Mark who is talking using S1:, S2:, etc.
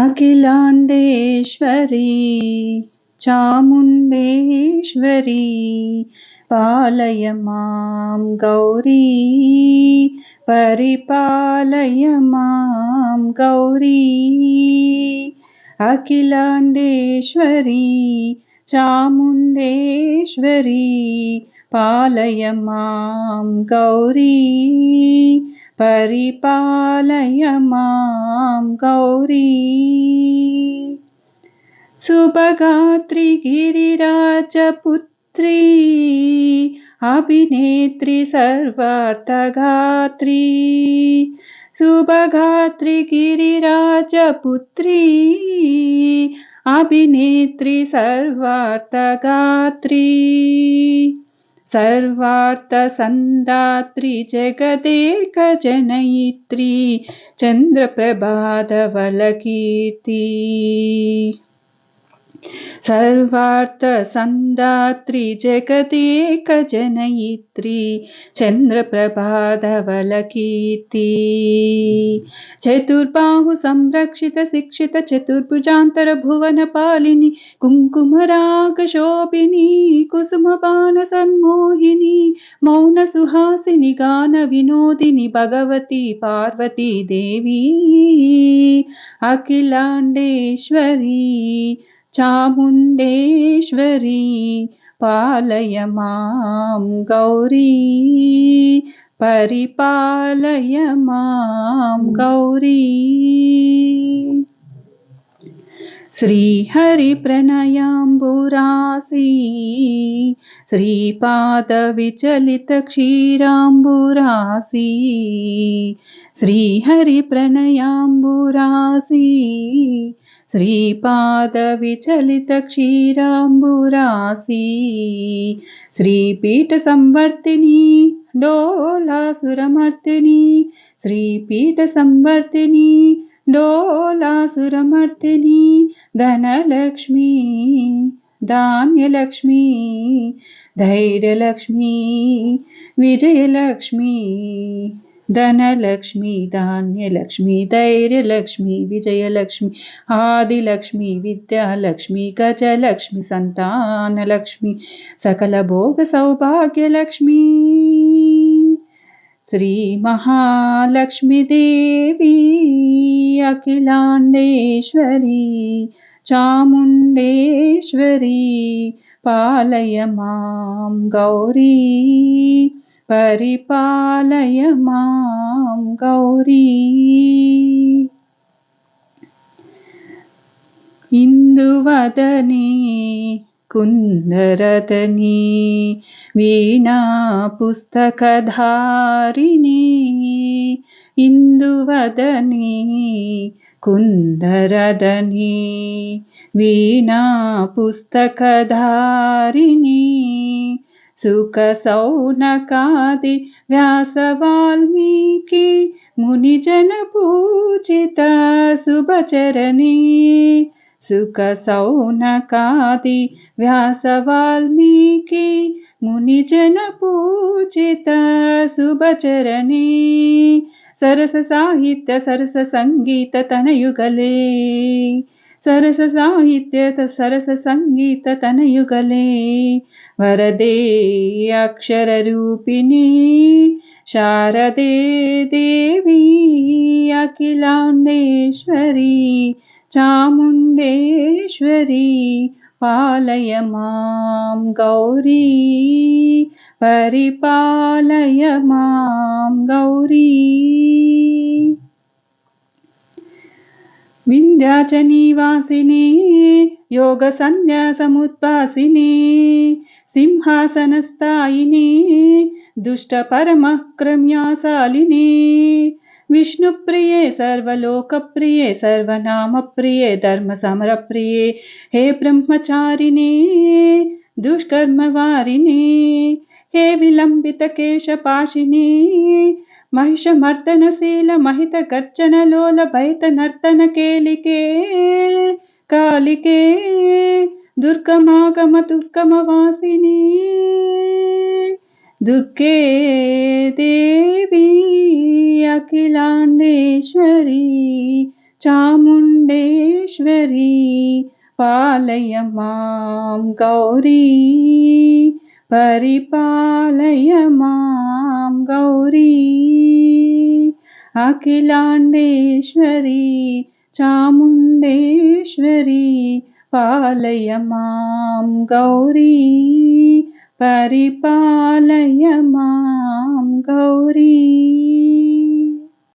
S1: अखिलाण्डेश्वरी चामुण्डेश्वरी पालय मां गौरी परिपालय मां गौरी अखिलाण्डेश्वरी चामुण्डेश्वरी पालय मां गौरी परिपालय मां गौरी सुभगात्री गिरिराजपुत्री अभिनेत्री सर्वार्थगात्री सुभगात्री गिरिराजपुत्री अभिनेत्री सर्वार्थगात्री सर्वार्थसन्धात्री जगदेकजनयित्री चन्द्रप्रभाधवलकीर्ति सर्वार्थसन्धात्री जगदेकजनयित्री चन्द्रप्रभाधवलकीर्ति चतुर्बाहु संरक्षित शिक्षित चतुर्भुजान्तरभुवनपालिनी कुङ्कुमरागशोभिनी कुसुमपान सम्मोहिनी मौनसुहासिनी गानविनोदिनी भगवती पार्वती देवी अखिलाण्डेश्वरी चामुण्डेश्वरी पालय मां गौरी परिपालय मां गौरी श्रीहरिप्रणयाम्बुरासी श्रीपादविचलितक्षीराम्बुरासी श्रीहरिप्रणयाम्बुरासी श्रीपादविचलितक्षीराम्बुरासी श्रीपीठसंवर्तिनी डोलासुरमर्दिनी श्रीपीठसंवर्तिनी डोलासुरमर्दिनी धनलक्ष्मी धान्यलक्ष्मी धैर्यलक्ष्मी विजयलक्ष्मी धनलक्ष्मी धान्यलक्ष्मी धैर्यलक्ष्मी विजयलक्ष्मी आदिलक्ष्मी विद्यालक्ष्मी गजलक्ष्मी संतानलक्ष्मी सकलभोगसौभाग्यलक्ष्मी श्री महालक्ष्मी देवी अखिलाण्डेश्वरी चामुण्डेश्वरी पालय मां गौरी परिपालय मां गौरी इंदुवदनी कुन्दरदनी वीणा पुस्तकधारिणी इंदुवदनी कुन्दरदनी वीणा पुस्तकधारिणी सुखसौनकादि व्यासवाल्मीकि मुनिजन पूजिता शुभचरणी सुखसौनकादि व्यासवाल्मीकि मुनिजन पूजिता शुभचरणी सरस साहित्य सरस संगीत तनयुगले सरस साहित्य सरस संगीत तनयुगले वरदे अक्षररूपिणी शारदे देवी अखिलाण्डेश्वरी चामुण्डेश्वरी पालय मां गौरी परिपालय मां गौरी विन्ध्याचलनिवासिनी योगसन्न्यासमुद्भासिनी सिंहासनस्थायिनी दुष्टपरमक्रम्याशालिनी विष्णुप्रिये सर्वलोकप्रिये सर्वनामप्रिये धर्मसमरप्रिये हे ब्रह्मचारिणे दुष्कर्मवारिणे हे विलम्बितकेशपाशिनी महिषमर्दनशील महितगर्जनलोल भयतनर्तनकेलिके कालिके दुर्गमागम दुर्गमवासिनी दुर्गे देवी अखिलाण्डेश्वरी चामुण्डेश्वरी पालय मां गौरी परिपालय मां गौरी अखिलाण्डेश्वरी चामुण्डेश्वरी पालय मां गौरी परिपालय मां गौरी।